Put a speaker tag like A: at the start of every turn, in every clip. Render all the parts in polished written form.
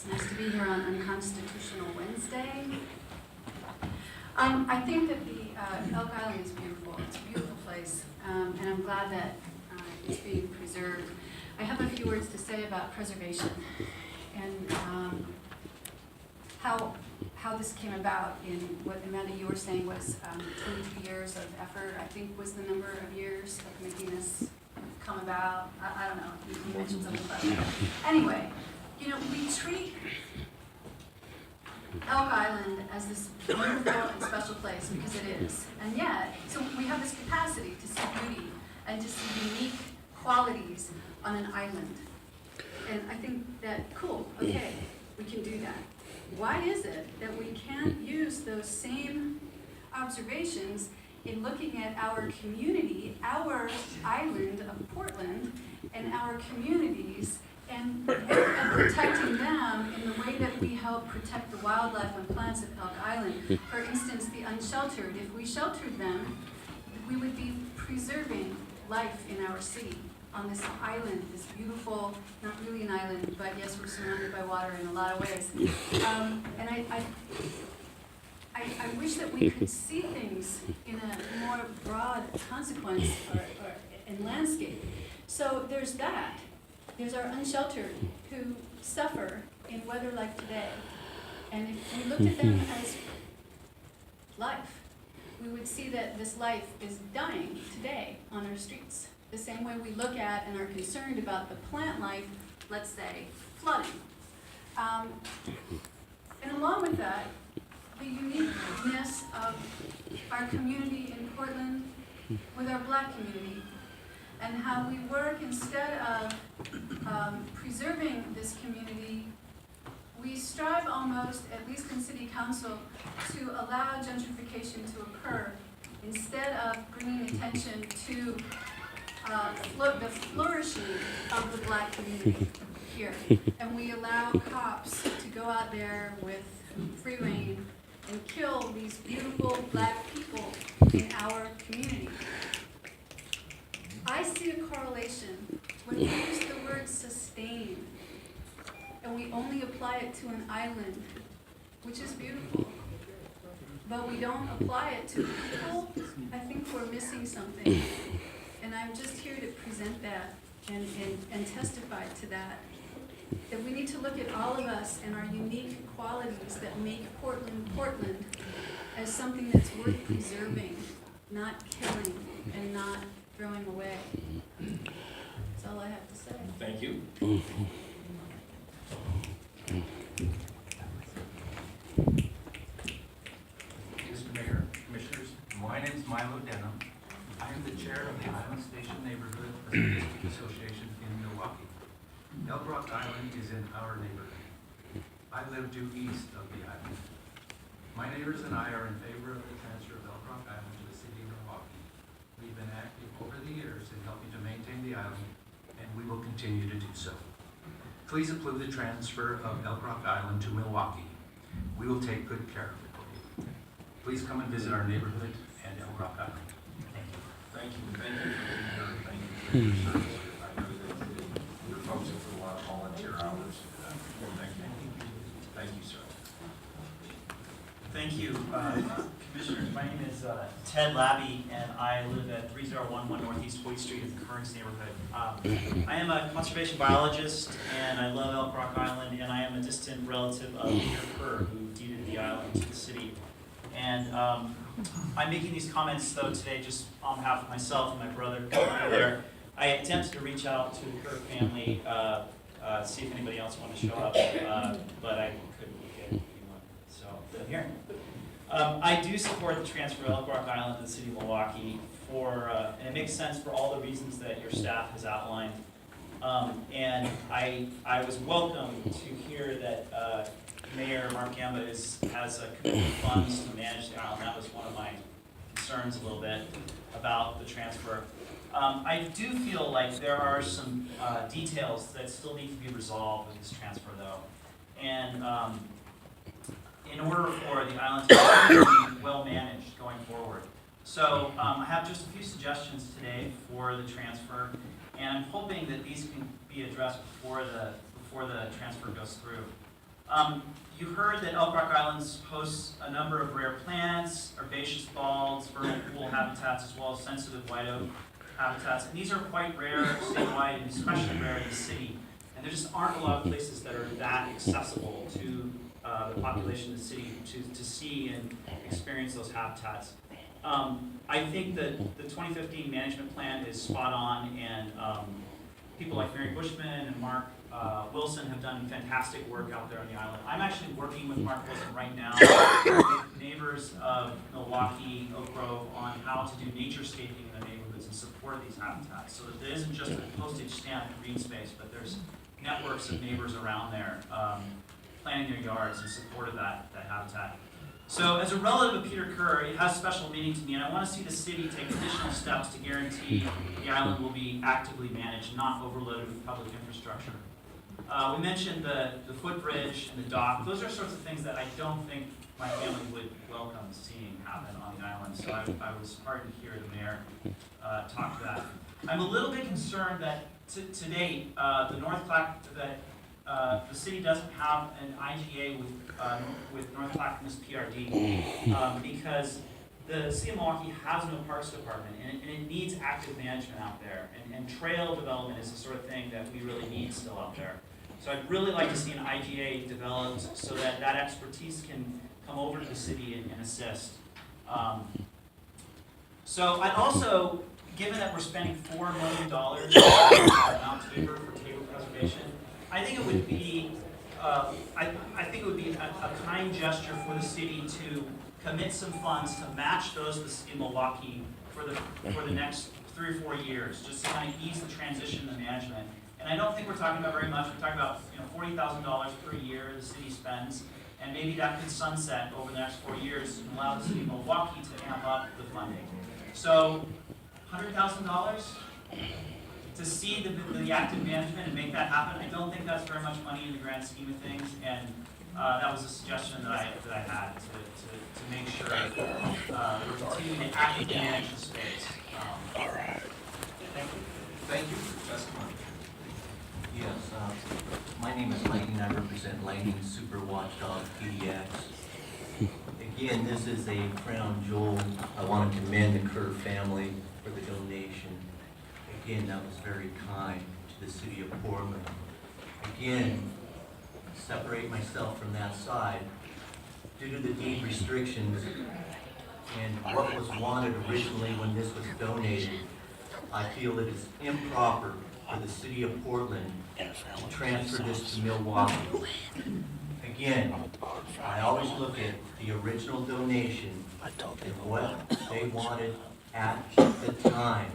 A: It's nice to be here on Unconstitutional Wednesday. I think that the Elk Island is beautiful. It's a beautiful place, and I'm glad that it's being preserved. I have a few words to say about preservation and how this came about in what, Amanda, you were saying was 22 years of effort, I think was the number of years of making this come about. I don't know, you mentioned something about that. Anyway, you know, we treat Elk Island as this wonderful and special place because it is. And yet, so we have this capacity to see beauty and to see unique qualities on an island. And I think that, cool, okay, we can do that. Why is it that we can't use those same observations in looking at our community, our island of Portland, and our communities, and protecting them in the way that we help protect the wildlife and plants of Elk Island? For instance, the unsheltered. If we sheltered them, we would be preserving life in our city on this island, this beautiful, not really an island, but yes, we're surrounded by water in a lot of ways. And I wish that we could see things in a more broad consequence or in landscape. So there's that. There's our unsheltered who suffer in weather like today. And if we looked at them as life, we would see that this life is dying today on our streets. The same way we look at and are concerned about the plant life, let's say, flooding. And along with that, the uniqueness of our community in Portland with our Black community, and how we work instead of preserving this community, we strive almost, at least in City Council, to allow gentrification to occur instead of bringing attention to the flourishing of the Black community here. And we allow cops to go out there with free rein and kill these beautiful Black people in our community. I see a correlation when we use the word sustain and we only apply it to an island, which is beautiful, but we don't apply it to people. I think we're missing something. And I'm just here to present that and testify to that. That we need to look at all of us and our unique qualities that make Portland, Portland as something that's worth preserving, not killing and not throwing away. That's all I have to say.
B: Thank you.
C: Mr. Mayor, Commissioners, my name is Milo Denham. I am the chair of the Island Station Neighborhood District Association in Milwaukee. Elk Rock Island is in our neighborhood. I live due east of the island. My neighbors and I are in favor of the transfer of Elk Rock Island to the city of Milwaukee. We've been active over the years in helping to maintain the island, and we will continue to do so. Please approve the transfer of Elk Rock Island to Milwaukee. We will take good care of it for you. Please come and visit our neighborhood and Elk Rock Island.
B: Thank you. Thank you for being here. Thank you for your service. I know that your folks have put a lot of volunteer hours. Thank you. Thank you, sir.
D: Thank you, Commissioners. My name is Ted Labby, and I live at 3011 Northeast Hoyt Street in the Kearns neighborhood. I am a conservation biologist, and I love Elk Rock Island, and I am a distant relative of Peter Kerr, who deeded the island to the city. And I'm making these comments, though, today just on behalf of myself and my brother. There, I attempted to reach out to the Kerr family, see if anybody else wanted to show up, but I couldn't get anyone. So I'm here. I do support the transfer of Elk Rock Island to the city of Milwaukee and it makes sense for all the reasons that your staff has outlined. And I was welcome to hear that Mayor Mark Gamba has committed funds to manage the island. That was one of my concerns a little bit about the transfer. I do feel like there are some details that still need to be resolved with this transfer, though. And in order for the island to be well managed going forward. So I have just a few suggestions today for the transfer, and I'm hoping that these can be addressed before the transfer goes through. You heard that Elk Rock Islands hosts a number of rare plants, herbaceous bulbs, vernal pool habitats, as well as sensitive white oak habitats. And these are quite rare statewide and especially rare in the city. And there just aren't a lot of places that are that accessible to the population of the city to see and experience those habitats. I think that the 2015 management plan is spot on, and people like Mary Bushman and Mark Wilson have done fantastic work out there on the island. I'm actually working with Mark Wilson right now, with neighbors of Milwaukee, Oak Grove, on how to do naturescaping in the neighborhoods and support these habitats, so that there isn't just a postage stamp green space, but there's networks of neighbors around there planting their yards in support of that habitat. So as a relative of Peter Kerr, it has special meaning to me, and I want to see the city take additional steps to guarantee the island will be actively managed, not overloaded with public infrastructure. We mentioned the footbridge and the dock. Those are sorts of things that I don't think my family would welcome seeing happen on the island, so I was heartened to hear the mayor talk to that. I'm a little bit concerned that to date, the city doesn't have an IGA with North Clackamas PRD because the city of Milwaukee has no parks department, and it needs active management out there. And trail development is the sort of thing that we really need still out there. So I'd really like to see an IGA developed so that that expertise can come over to the city and assist. So I'd also, given that we're spending $4 million on Mount Tabor for table preservation, I think it would be a kind gesture for the city to commit some funds to match those of the city of Milwaukee for the next 3 or 4 years, just to kind of ease the transition to management. And I don't think we're talking about very much. We're talking about $40,000 per year the city spends, and maybe that could sunset over the next 4 years and allow the city of Milwaukee to amp up the funding. So $100,000 to see the active management and make that happen. I don't think that's very much money in the grand scheme of things, and that was a suggestion that I had to make sure we're continuing to actively manage the space.
E: All right.
D: Thank you.
B: Thank you for your testimony.
F: Yes, my name is Lightning. I represent Lightning Super Watchdog PDX. Again, this is a crown jewel. I want to commend the Kerr family for the donation. Again, that was very kind to the city of Portland. Again, separate myself from that side. Due to the deed restrictions and what was wanted originally when this was donated, I feel it is improper for the city of Portland to transfer this to Milwaukee. Again, I always look at the original donation and what they wanted at the time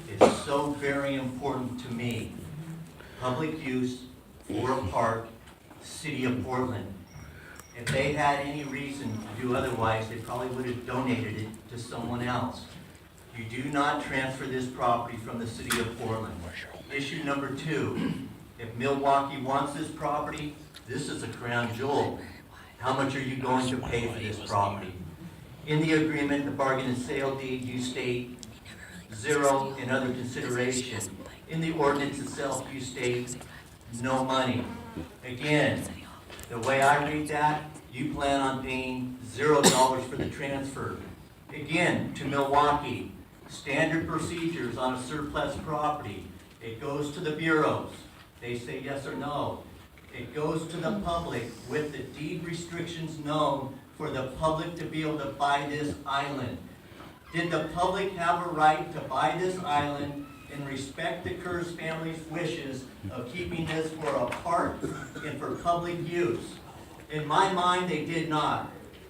F: is so very important to me. Public use for a park, city of Portland. If they had any reason to do otherwise, they probably would have donated it to someone else. You do not transfer this property from the city of Portland. Issue number 2, if Milwaukee wants this property, this is a crown jewel. How much are you going to pay for this property? In the agreement, the bargain and sale deed, you state 0 in other consideration. In the ordinance itself, you state no money. Again, the way I read that, you plan on paying $0 for the transfer. Again, to Milwaukee, standard procedures on a surplus property. It goes to the bureaus. They say yes or no. It goes to the public with the deed restrictions known for the public to be able to buy this island. Did the public have a right to buy this island and respect the Kerr's family's wishes of keeping this for a park and for public use? In my mind, they did not.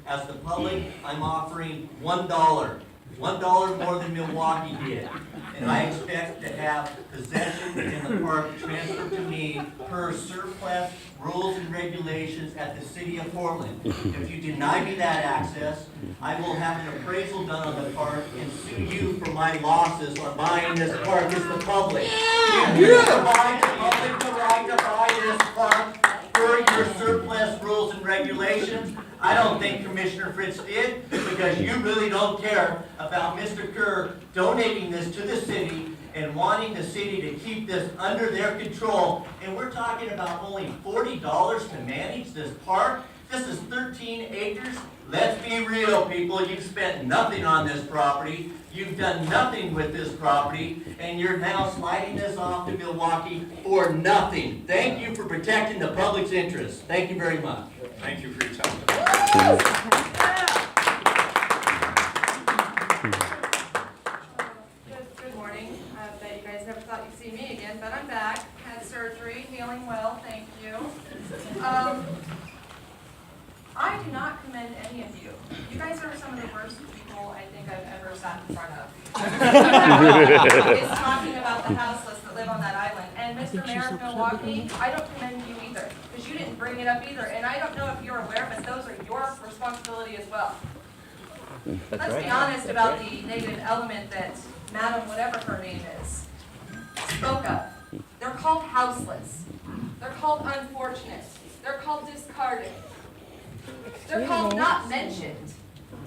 F: As the public, I'm offering $1. $1 more than Milwaukee did. And I expect to have possession in the park transferred to me per surplus rules and regulations at the city of Portland. If you deny me that access, I will have an appraisal done on the park and sue you for my losses on buying this park as the public. You provide the public the right to buy this park per your surplus rules and regulations. I don't think Commissioner Fritz did, because you really don't care about Mr. Kerr donating this to the city and wanting the city to keep this under their control. And we're talking about only $40 to manage this park. This is 13 acres. Let's be real, people. You've spent nothing on this property. You've done nothing with this property, and you're now sliding this off to Milwaukee for nothing. Thank you for protecting the public's interest. Thank you very much.
B: Thank you for your testimony.
E: Good morning. I bet you guys never thought you'd see me again, but I'm back. Had surgery, healing well, thank you. I do not commend any of you. You guys are some of the worst people I think I've ever sat in front of. It's talking about the houseless that live on that island. And Mr. Mayor of Milwaukee, I don't commend you either, because you didn't bring it up either. And I don't know if you're aware, but those are your responsibility as well. Let's be honest about the negative element that Madam whatever her name is spoke of. They're called houseless. They're called unfortunate. They're called discarded. They're called not mentioned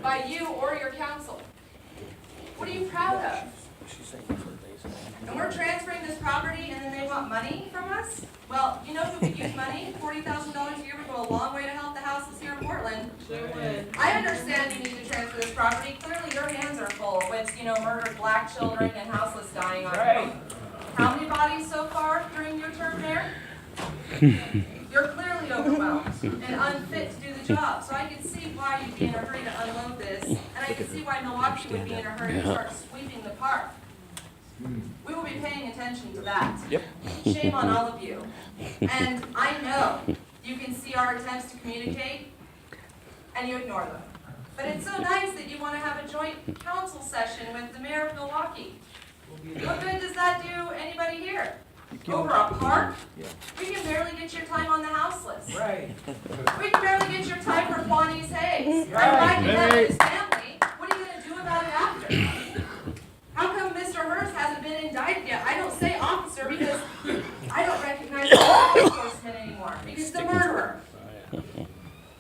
E: by you or your council. What are you proud of? And we're transferring this property and then they want money from us? Well, you know who could use money? $40,000 a year would go a long way to help the houseless here in Portland.
G: Sure would.
E: I understand you need to transfer this property. Clearly your hands are full with, murdered black children and houseless dying on you. How many bodies so far during your term there? You're clearly overwhelmed and unfit to do the job. So I can see why you'd be in a hurry to unload this, and I can see why Milwaukee would be in a hurry to start sweeping the park. We will be paying attention to that.
H: Yep.
E: Shame on all of you. And I know you can see our attempts to communicate, and you ignore them. But it's so nice that you want to have a joint council session with the mayor of Milwaukee. What good does that do anybody here? Over a park? We can barely get your time on the houseless.
G: Right.
E: We can barely get your time for Juanese Hayes. I'm riding that with his family. What are you going to do about it after? How come Mr. Hurst hasn't been indicted yet? I don't say officer because I don't recognize law enforcement anymore. Because the murderer.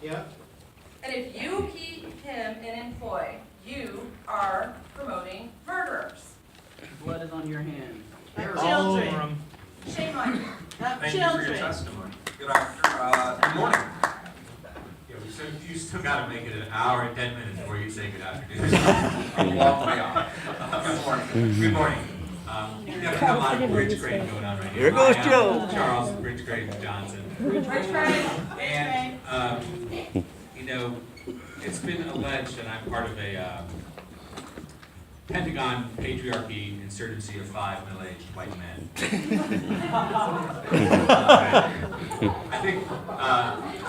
G: Yeah.
E: And if you keep him in employ, you are promoting murderers.
G: Blood is on your hands.
E: All over him. Shame on you.
B: Thank you for your testimony. Good morning.
C: So you still gotta make it an hour and 10 minutes before you say good afternoon.
B: I'm a long way off. Good morning.
C: Good morning. You have a lot of bridge grading going on right here.
F: Here goes
C: I am
F: Joe.
C: Charles Bridge Grade Johnson.
E: Rich Craig.
C: And, it's been alleged that I'm part of a Pentagon patriarchy insurgency of 5 middle-aged white men. I think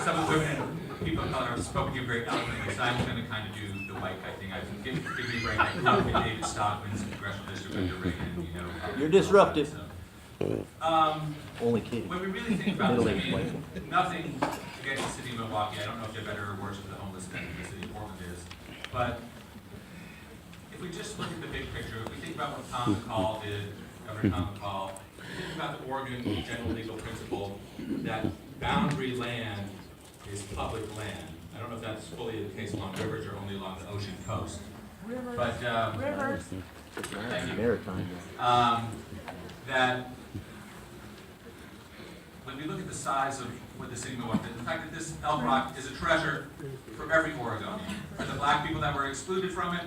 C: some of the women, people of color, have spoken to you very eloquently, so I'm going to kind of do the white guy thing. Give me a break. I grew up in David Stockman's congressional district under Reagan,
F: You're disruptive.
C: So,
F: Only kidding.
C: when we really think about this,
F: Middle-aged white.
C: nothing against the city of Milwaukee. I don't know if they're better or worse for the homeless than the city of Portland is. But if we just look at the big picture, if we think about what Tom McCall did, Governor Tom McCall, think about the Oregon general legal principle that boundary land is public land. I don't know if that's fully the case along rivers or only along the ocean coast. But,
E: Rivers.
C: thank you.
F: Maritime.
C: That when we look at the size of what the city of Milwaukee, the fact that this Elk Rock is a treasure for every Oregonian, for the black people that were excluded from it,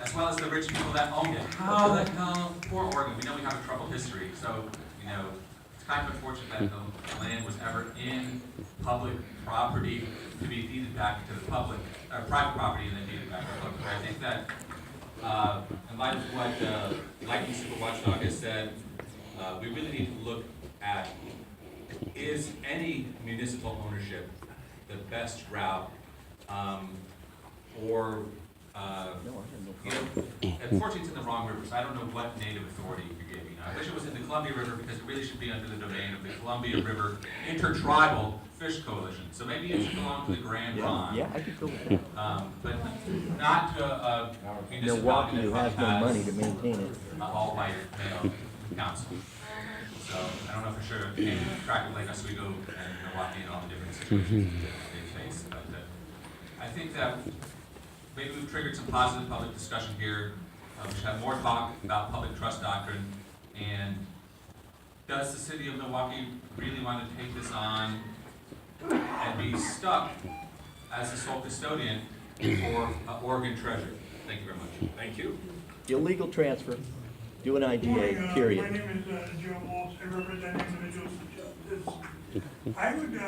C: as well as the rich people that owned it. How the hell, poor Oregon, we know we have a troubled history, so, it's kind of unfortunate that the land was ever in public property to be deeded back to the public, or private property and then deeded back to the public. I think that, in light of what Lightning Super Watchdog has said, we really need to look at, is any municipal ownership the best route, unfortunately it's in the wrong river, so I don't know what native authority you're giving. I wish it was in the Columbia River because it really should be under the domain of the Columbia River Intertribal Fish Coalition. So maybe it should belong to the Grand Ron.
F: Yeah, I could go with that.
C: But not to a
F: Milwaukee
C: municipality
F: who
C: that
F: has no money to maintain it.
C: an all-white male council. So I don't know for sure, maybe track of Lake Oswego and Milwaukee and all the different situations that they face. But I think that maybe we've triggered some positive public discussion here. We should have more talk about public trust doctrine
H: And does the city of Milwaukee really want to take this on and be stuck as the sole custodian for Oregon treasure? Thank you very much.
B: Thank you.
I: Illegal transfer, do an IGA,
J: My
I: period.
J: name is Joe Walsh, I represent individuals for justice. I would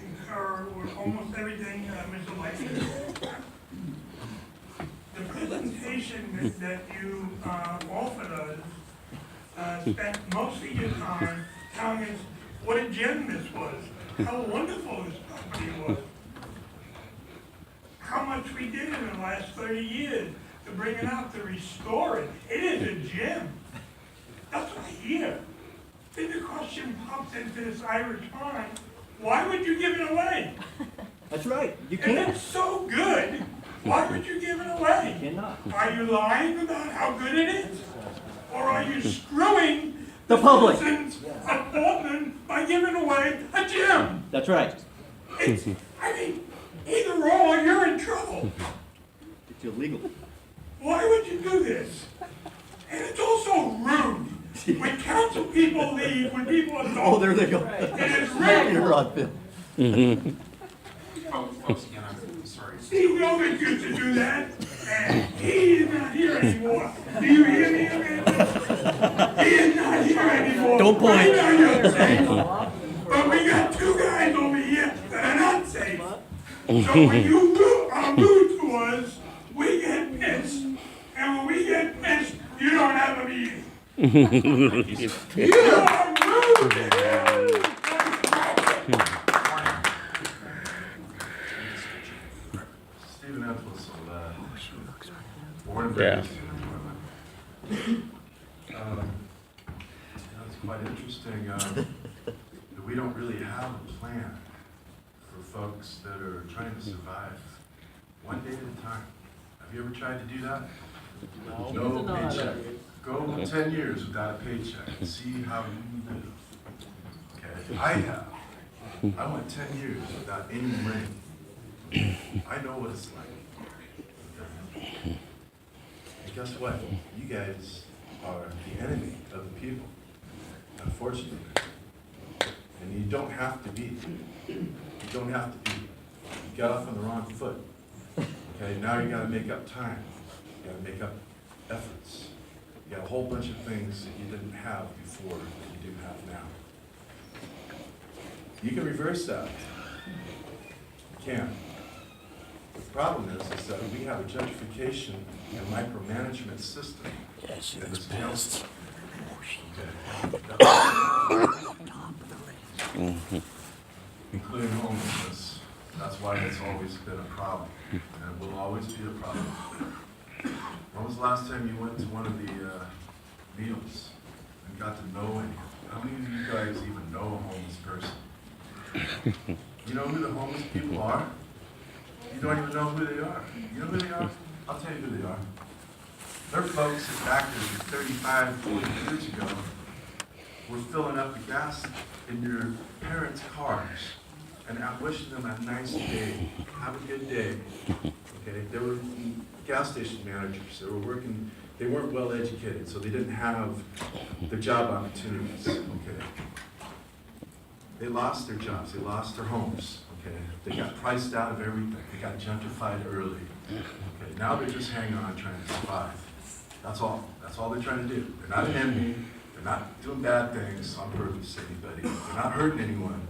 J: concur with almost everything Mr. Light said. The presentation that you offered us spent most of your time telling us what a gem this was, how wonderful this property was, how much we did in the last 30 years to bring it out, to restore it. It is a gem. That's what I hear. Then the question pops into this Irish mind, why would you give it away?
I: That's right, you
J: If
I: can't.
J: it's so good, why would you give it away?
I: Cannot.
J: Are you lying about how good it is? Or are you screwing
I: The public.
J: citizens of Portland by giving away a gem?
I: That's right.
J: It's, I mean, either or, you're in trouble.
I: It's illegal.
J: Why would you do this? And it's also rude. When council people leave, when people are
I: Oh,
J: told,
I: there they go.
J: it is rude.
I: You're on, Bill.
B: Folks, again, I'm sorry.
J: Steve Roman used to do that, and he is not here anymore. Do you hear me, Amanda? He is not here anymore.
I: Don't point.
J: I know you're safe, but we got two guys over here that are not safe. So when you are rude to us, we get pissed. And when we get pissed, you don't have a meeting. You are rude.
K: Stephen Entwistle, born and raised in it's quite interesting that we don't really have a plan for folks that are trying to survive one day at a time. Have you ever tried to do that? No paycheck. Go 10 years without a paycheck and see how you live. Okay, I have. I went 10 years without any money. I know what it's like. And guess what? You guys are the enemy of the people, unfortunately. And you don't have to be. You don't have to be. You got off on the wrong foot. Okay, now you gotta make up time. You gotta make up efforts. You got a whole bunch of things that you didn't have before that you do have now. You can reverse that. You can. The problem is that we have a gentrification and micromanagement system in this council. Okay. Including homelessness. That's why it's always been a problem, and it will always be a problem. When was the last time you went to one of the meals and got to know anyone? How many of you guys even know a homeless person? You know who the homeless people are? You don't even know who they are. You know who they are? I'll tell you who they are. They're folks that back there 35, 40 years ago were filling up the gas in your parents' cars and out wishing them a nice day. Have a good day. Okay, they were gas station managers. They were working, they weren't well educated, so they didn't have the job opportunities. Okay. They lost their jobs, they lost their homes. Okay. They got priced out of everything. They got gentrified early. Okay. Now they're just hanging on trying to survive. That's all. That's all they're trying to do. They're not an enemy. They're not doing bad things on purpose to anybody. They're not hurting anyone.